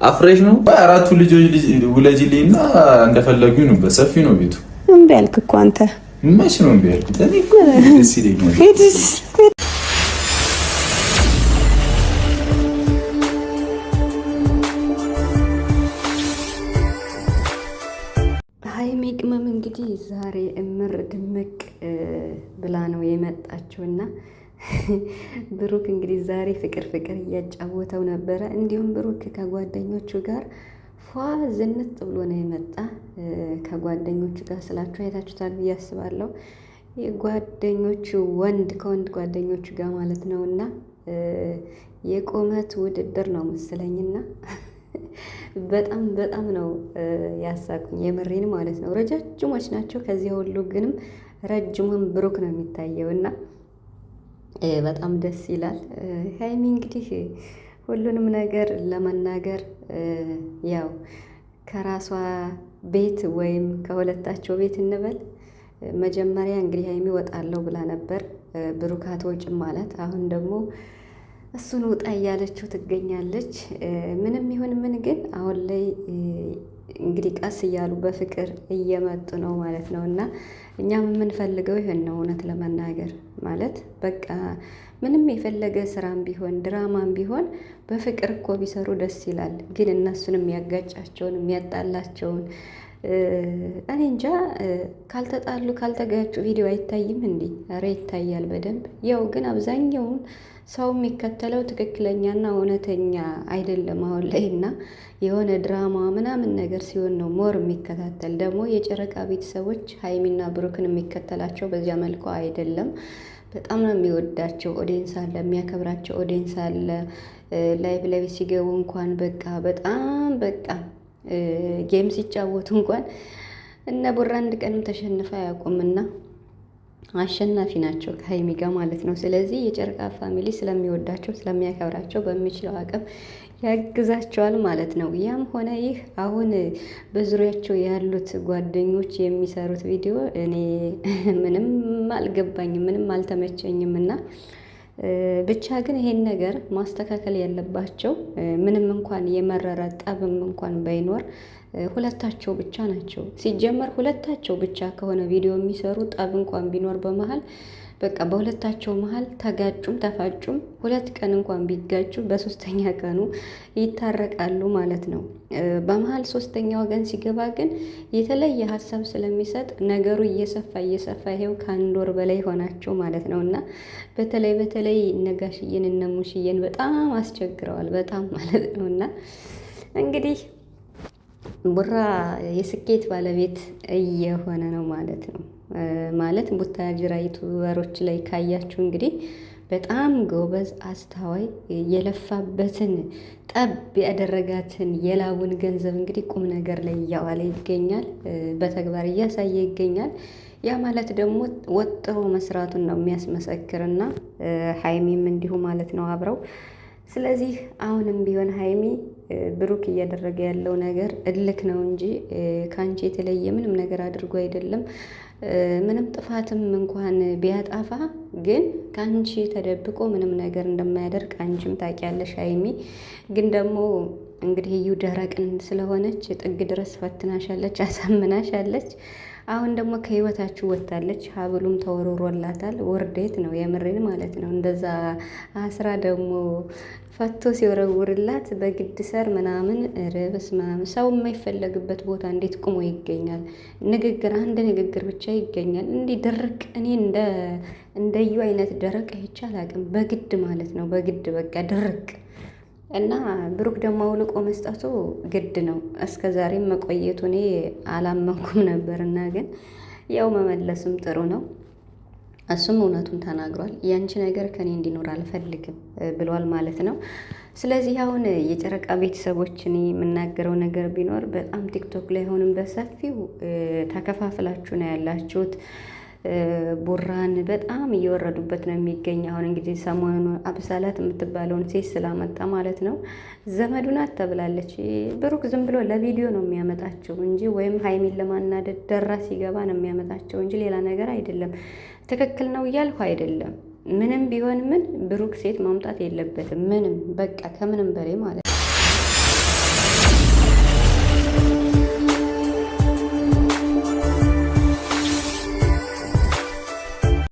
አፍሬሽ ነው። አራቱ ልጆች ውለጂልኝና እንደፈለጉ ነው። በሰፊ ነው ቤቱ። እምቢ አልክ እኮ አንተ። መች ነው እምቢ አልኩት? እኔ እኮ ደስ ይለኛል። ሀይሚ ቅመም እንግዲህ ዛሬ እምር ድምቅ ብላ ነው የመጣችውና ብሩክ እንግዲህ ዛሬ ፍቅር እያጫወተው ነበረ። እንዲሁም ብሩክ ከጓደኞቹ ጋር ፏ ዝንጥ ብሎ ነው የመጣ። ከጓደኞቹ ጋር ስላችሁ አይታችሁታል ብዬ አስባለሁ። የጓደኞቹ ከወንድ ጓደኞቹ ጋር ማለት ነው። እና የቁመት ውድድር ነው መሰለኝና በጣም ነው ያሳቁኝ። የምሬን ማለት ነው። ረጃጅሞች ናቸው። ከዚያ ሁሉ ግንም ረጅሙን ብሩክ ነው የሚታየው እና በጣም ደስ ይላል። ሀይሚ እንግዲህ ሁሉንም ነገር ለመናገር ያው ከራሷ ቤት ወይም ከሁለታቸው ቤት እንበል መጀመሪያ እንግዲህ ሀይሚ ወጣለሁ ብላ ነበር። ብሩክ አትወጭም ማለት አሁን ደግሞ እሱን ውጣ እያለችው ትገኛለች። ምንም ይሁን ምን ግን አሁን ላይ እንግዲህ ቀስ እያሉ በፍቅር እየመጡ ነው ማለት ነው። እና እኛም የምንፈልገው ይሄን ነው። እውነት ለመናገር ማለት በቃ ምንም የፈለገ ስራም ቢሆን ድራማም ቢሆን በፍቅር እኮ ቢሰሩ ደስ ይላል። ግን እነሱን የሚያጋጫቸውን የሚያጣላቸውን እኔ እንጃ። ካልተጣሉ ካልተጋጩ ቪዲዮ አይታይም እንዴ? ኧረ ይታያል በደንብ። ያው ግን አብዛኛውን ሰው የሚከተለው ትክክለኛና እውነተኛ አይደለም አሁን ላይ እና የሆነ ድራማ ምናምን ነገር ሲሆን ነው ሞር የሚከታተል። ደግሞ የጨረቃ ቤተሰቦች ሀይሚና ብሩክን የሚከተላቸው በዚያ መልኩ አይደለም። በጣም ነው የሚወዳቸው ኦዲየንስ አለ፣ የሚያከብራቸው ኦዲየንስ አለ። ላይቭ ላይ ሲገቡ እንኳን በቃ ጌም ሲጫወቱ እንኳን እነ ቡራ አንድ ቀንም ተሸንፈ አያውቁምና አሸናፊ ናቸው ከሀይሚ ጋር ማለት ነው። ስለዚህ የጨረቃ ፋሚሊ ስለሚወዳቸው ስለሚያከብራቸው በሚችለው አቅም ያግዛቸዋል ማለት ነው። ያም ሆነ ይህ አሁን በዙሪያቸው ያሉት ጓደኞች የሚሰሩት ቪዲዮ እኔ ምንም አልገባኝም፣ ምንም አልተመቸኝም እና ብቻ ግን ይሄን ነገር ማስተካከል ያለባቸው ምንም እንኳን የመረረ ጠብም እንኳን ባይኖር ሁለታቸው ብቻ ናቸው። ሲጀመር ሁለታቸው ብቻ ከሆነ ቪዲዮ የሚሰሩ ጠብ እንኳን ቢኖር በመሃል በቃ በሁለታቸው መሃል ተጋጩም ተፋጩም 2 ቀን እንኳን ቢጋጩ በሶስተኛ ቀኑ ይታረቃሉ ማለት ነው። በመሃል ሶስተኛ ወገን ሲገባ ግን የተለየ ሀሳብ ስለሚሰጥ ነገሩ እየሰፋ ይሄው ከ1 ወር በላይ ሆናቸው ማለት ነው። እና በተለይ ነጋሽዬን እነሙሽዬን በጣም አስቸግረዋል በጣም ማለት ነው። እና እንግዲህ ቡራ የስኬት ባለቤት እየሆነ ነው ማለት ነው። ማለት ቡታጅራ ዩቱበሮች ላይ ካያችሁ እንግዲህ በጣም ጎበዝ አስተዋይ፣ የለፋበትን ጠብ ያደረጋትን የላቡን ገንዘብ እንግዲህ ቁም ነገር ላይ እያዋለ ይገኛል። በተግባር እያሳየ ይገኛል። ያ ማለት ደግሞ ወጥሮ መስራቱን ነው የሚያስመሰክርና ሀይሚም እንዲሁ ማለት ነው አብረው። ስለዚህ አሁንም ቢሆን ሀይሚ ብሩክ እያደረገ ያለው ነገር እልክ ነው እንጂ ከአንቺ የተለየ ምንም ነገር አድርጎ አይደለም። ምንም ጥፋትም እንኳን ቢያጣፋ ግን ከአንቺ ተደብቆ ምንም ነገር እንደማያደርግ አንቺም ታውቂያለሽ ሀይሚ። ግን ደግሞ እንግዲህ እዩ ደረቅን ስለሆነች ጥግ ድረስ ፈትናሻለች፣ አሳምናሻለች። አሁን ደግሞ ከህይወታችሁ ወጥታለች። ሀብሉም ተወርሮላታል። ውርዴት ነው የምሬን ማለት ነው። እንደዛ አስራ ደግሞ ፈቶ ሲወረውርላት በግድ ሰር ምናምን ርብስ ምናምን ሰው የማይፈለግበት ቦታ እንዴት ቁሞ ይገኛል? አንድ ንግግር ብቻ ይገኛል እንዲህ ድርቅ። እኔ እንደዩ አይነት ደረቅ አይቼ አላውቅም። በግድ ማለት ነው በግድ በቃ ድርቅ። እና ብሩክ ደግሞ አውልቆ መስጠቱ ግድ ነው። እስከ ዛሬም መቆየቱ እኔ አላመንኩም ነበርና ግን ያው መመለሱም ጥሩ ነው። እሱም እውነቱን ተናግሯል። ያንቺ ነገር ከኔ እንዲኖር አልፈልግም ብሏል ማለት ነው። ስለዚህ አሁን የጨረቃ ቤተሰቦች እኔ የምናገረው ነገር ቢኖር በጣም ቲክቶክ ላይ አሁንም በሰፊው ተከፋፍላችሁ ነው ያላችሁት። ቡራን በጣም እየወረዱበት ነው የሚገኝ። አሁን እንግዲህ ሰሞኑን አብሳላት የምትባለውን ሴት ስላመጣ ማለት ነው ዘመዱ ናት ተብላለች። ብሩክ ዝም ብሎ ለቪዲዮ ነው የሚያመጣቸው እንጂ ወይም ሀይሚን ለማናደድ ደራ ሲገባ ነው የሚያመጣቸው እንጂ ሌላ ነገር አይደለም። ትክክል ነው እያልኩ አይደለም። ምንም ቢሆን ምን ብሩክ ሴት ማምጣት የለበትም። ምንም በቃ ከምንም በላይ ማለት ነው።